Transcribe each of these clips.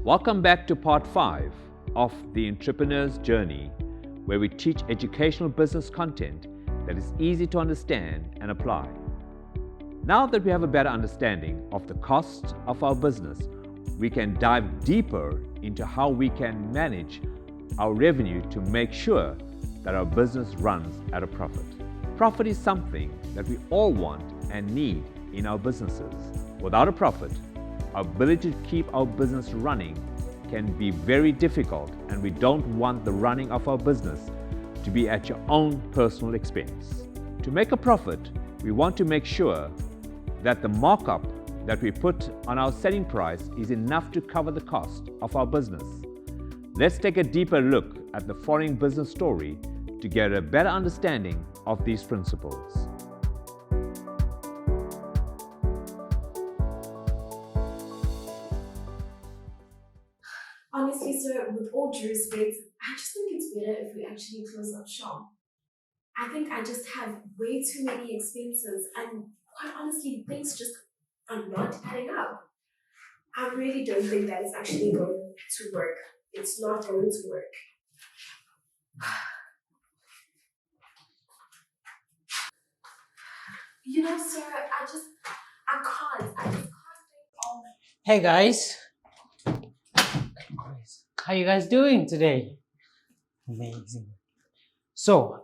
Welcome back to part 5 of The Entrepreneur's Journey, where we teach educational business content that is easy to understand and apply. Now that we have a better understanding of the costs of our business, we can dive deeper into how we can manage our revenue to make sure that our business runs at a profit. Profit is something that we all want and need in our businesses. Without a profit, our ability to keep our business running can be very difficult, and we don't want the running of our business to be at your own personal expense. To make a profit, we want to make sure that the markup that we put on our selling price is enough to cover the cost of our business. Let's take a deeper look at the following business story to get a better understanding of these principles. Honestly, sir, with all due respect, I just think it's better if we actually close up shop. I think I just have way too many expenses, and quite honestly, things just are not adding up. I really don't think that it's actually going to work. It's not going to work. You know, sir, I can't. I just can't think of. Hey guys, how you guys doing today? Amazing. So,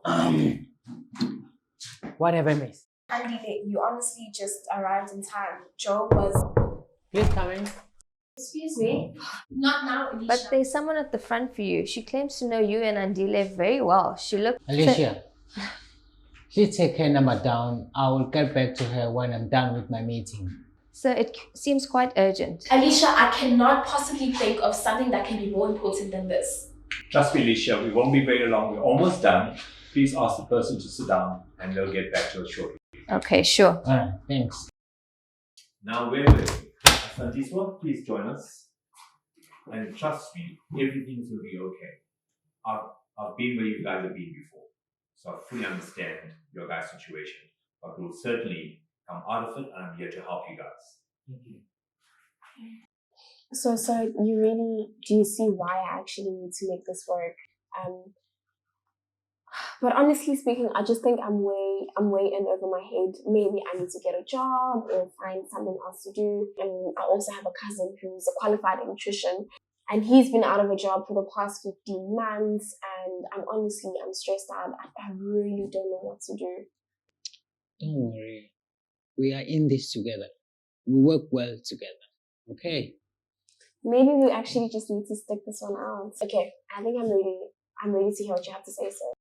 what have I missed? Andy, you honestly just arrived in time. Joe was. Please come in. Excuse me. Not now, Alicia. But there's someone at the front for you. She claims to know you and Andile very well. She looked... Alicia, please take her number down. I will get back to her when I'm done with my meeting. So it seems quite urgent. Alicia, I cannot possibly think of something that can be more important than this. Trust me, Alicia, we won't be very long. We're almost done. Please ask the person to sit down and they'll get back to us shortly. Okay, sure. Alright, thanks. Now, where were we? Santiswa, please join us. And trust me, everything's will be okay. I've been where you guys have been before, so I fully understand your guys' situation. But we'll certainly come out of it, and I'm here to help you guys. Thank you. So, do you see why I actually need to make this work? But honestly speaking, I just think I'm way in over my head. Maybe I need to get a job or find something else to do. And I also have a cousin who's a qualified electrician, and he's been out of a job for the past 15 months. And I'm stressed out. I really don't know what to do. Don't worry. We are in this together. We work well together. Okay? Maybe we actually just need to stick this one out. Okay, I think I'm ready to hear what you have to say, sir.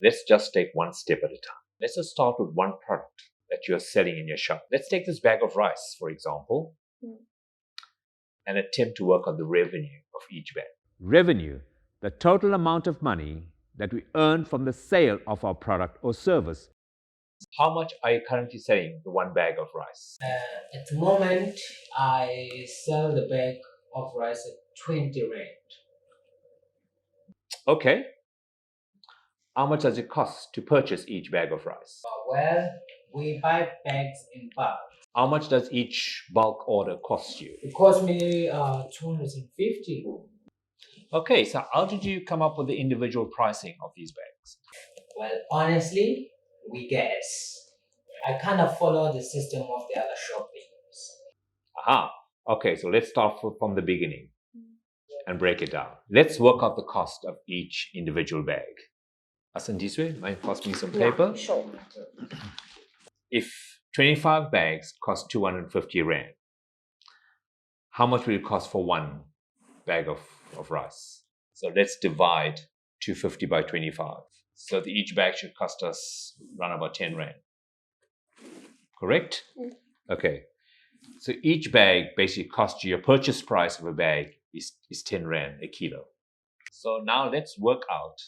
Let's just take one step at a time. Let's just start with one product that you're selling in your shop. Let's take this bag of rice, for example, and attempt to work on the revenue of each bag. Revenue, the total amount of money that we earn from the sale of our product or service. How much are you currently selling the one bag of rice? At the moment, I sell the bag of rice at 20 rand. Okay. How much does it cost to purchase each bag of rice? Well, we buy bags in bulk. How much does each bulk order cost you? It cost me 250. Okay, so how did you come up with the individual pricing of these bags? Well, honestly, we guess. I kind of follow the system of the other shoppings. Aha. Okay, so let's start from the beginning and break it down. Let's work out the cost of each individual bag. Asandiswe, mind pass me some paper? Yeah, sure. If 25 bags cost 250 rand, how much will it cost for one bag of rice? So let's divide 250 by 25. So each bag should cost us around about 10 rand. Correct? Okay. So each bag basically costs you, your purchase price of a bag is 10 rand a kilo. So now let's work out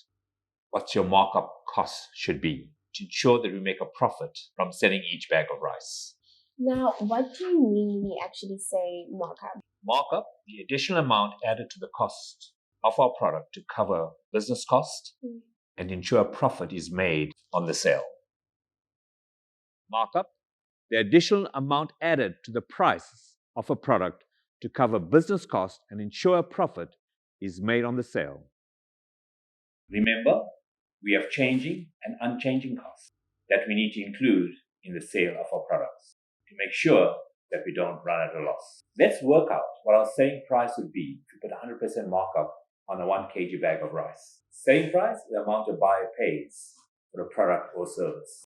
what your markup cost should be to ensure that we make a profit from selling each bag of rice. Now, what do you mean when you actually say markup? Markup, the additional amount added to the cost of our product to cover business cost and ensure a profit is made on the sale. Markup, the additional amount added to the price of a product to cover business costs and ensure a profit is made on the sale. Remember, we have changing and unchanging costs that we need to include in the sale of our products to make sure that we don't run at a loss. Let's work out what our selling price would be if we put 100% markup on a 1 kg bag of rice. Selling price is the amount a buyer pays for a product or service.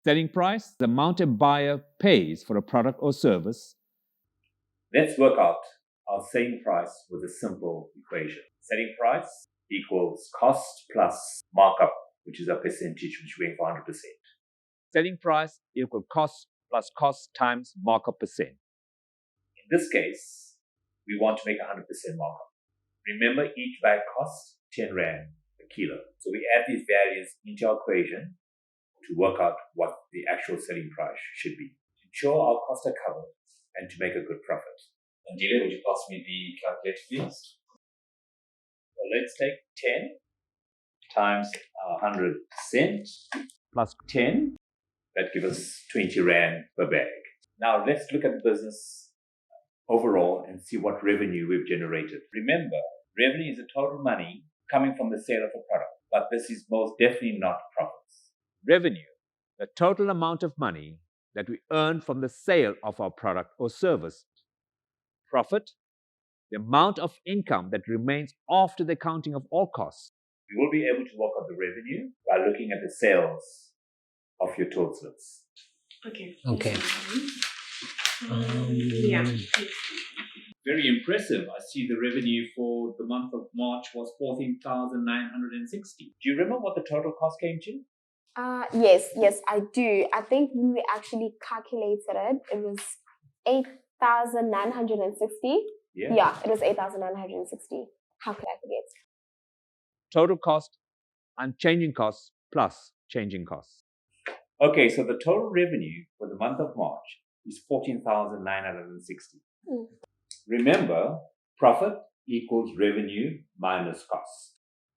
Selling price, the amount a buyer pays for a product or service. Let's work out our selling price with a simple equation. Selling price equals cost plus markup, which is a percentage which we're going for 100%. Selling price equals cost plus cost times markup percent. In this case, we want to make 100% markup. Remember, each bag costs 10 Rand a kilo. So we add these values into our equation to work out what the actual selling price should be. To ensure our costs are covered and to make a good profit. Andile, would you pass me the calculator, please? So let's take 10 times 100% Plus 10. That gives us 20 Rand per bag. Now let's look at the business overall and see what revenue we've generated. Remember, revenue is the total money coming from the sale of a product, but this is most definitely not profits. revenue, the total amount of money that we earn from the sale of our product or service. Profit, the amount of income that remains after the accounting of all costs. We will be able to work out the revenue by looking at the sales of your totalers. Okay. Okay. Yeah. Very impressive. I see the revenue for the month of March was 14,960. Do you remember what the total cost came to? Yes, I do. I think when we actually calculated it, it was 8,960. Yeah, it was 8,960. How could I forget? Total cost and changing costs plus changing costs. Okay, so the total revenue for the month of March is 14,960. Remember, profit equals revenue minus cost.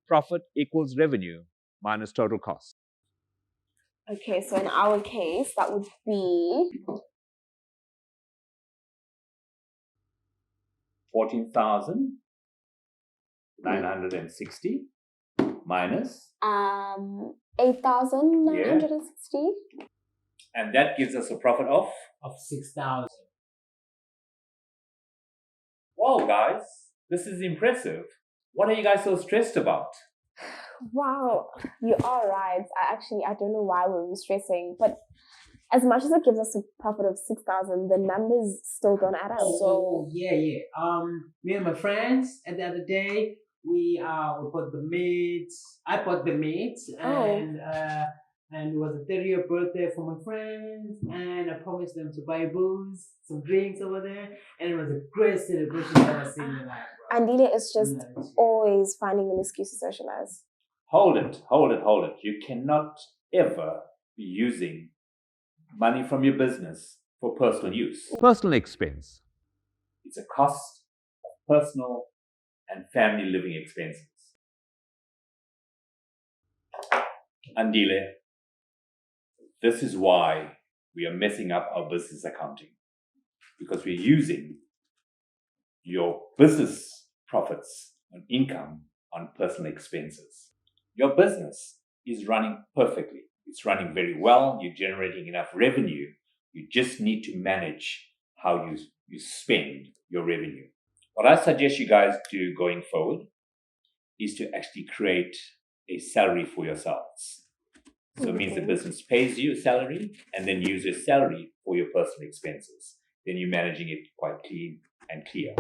Profit equals revenue minus total cost. Okay, so in our case, that would be 14,960 minus 8,960. and that gives us a profit of 6,000. wow, guys, this is impressive. What are you guys so stressed about? Wow, you are right. I don't know why we're stressing, but as much as it gives us a profit of 6,000, the numbers still don't add up. So yeah. Me and my friends, and the other day we bought the meats. I bought the meats, and it was a 30th birthday for my friends, and I promised them to buy booze, some drinks over there, and it was a great celebration that I've seen in my life. Andile is just always finding an excuse to socialize. Hold it. You cannot ever be using money from your business for personal use. Personal expense. It's a cost of personal and family living expenses. Andile, this is why we are messing up our business accounting. Because we're using your business profits and income on personal expenses. Your business is running perfectly. It's running very well. You're generating enough revenue. You just need to manage how you spend your revenue. What I suggest you guys do going forward is to actually create a salary for yourselves. So it means the business pays you a salary and then use your salary for your personal expenses. Then you're managing it quite clean and clear.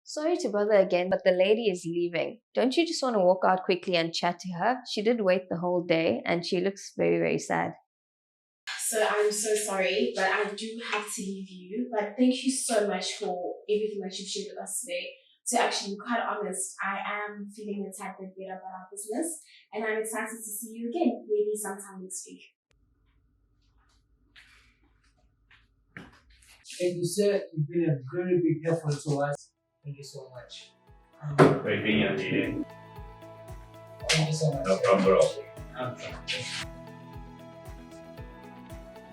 Sorry to bother again, but the lady is leaving. Don't you just want to walk out quickly and chat to her? She did wait the whole day and she looks very, very sad. So I'm so sorry, but I do have to leave you. But thank you so much for everything that you've shared with us today. To actually be quite honest, I am feeling a tad bit better about our business, and I'm excited to see you again, maybe sometime next week. Thank you, sir. You've been a very big help to us. Thank you so much. Very good, Andile. Thank you so much. No problem at all.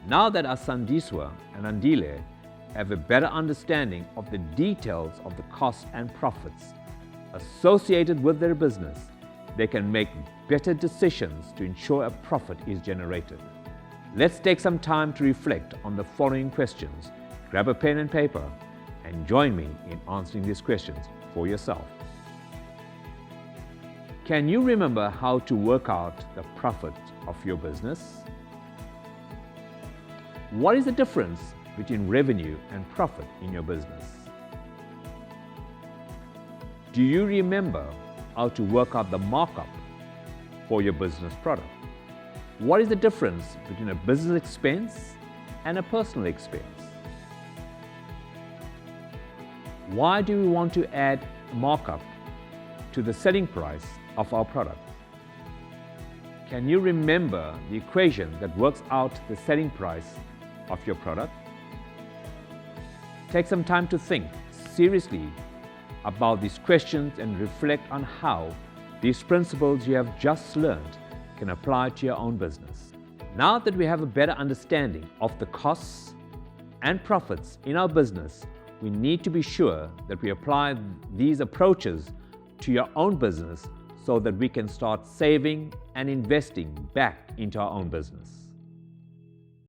Now that Asandiswa and Andile have a better understanding of the details of the costs and profits associated with their business, they can make better decisions to ensure a profit is generated. Let's take some time to reflect on the following questions. Grab a pen and paper and join me in answering these questions for yourself. Can you remember how to work out the profit of your business? What is the difference between revenue and profit in your business? Do you remember how to work out the markup for your business product? What is the difference between a business expense and a personal expense? Why do we want to add markup to the selling price of our product? Can you remember the equation that works out the selling price of your product? Take some time to think seriously about these questions and reflect on how these principles you have just learned can apply to your own business. Now that we have a better understanding of the costs and profits in our business, we need to be sure that we apply these approaches to your own business so that we can start saving and investing back into our own business.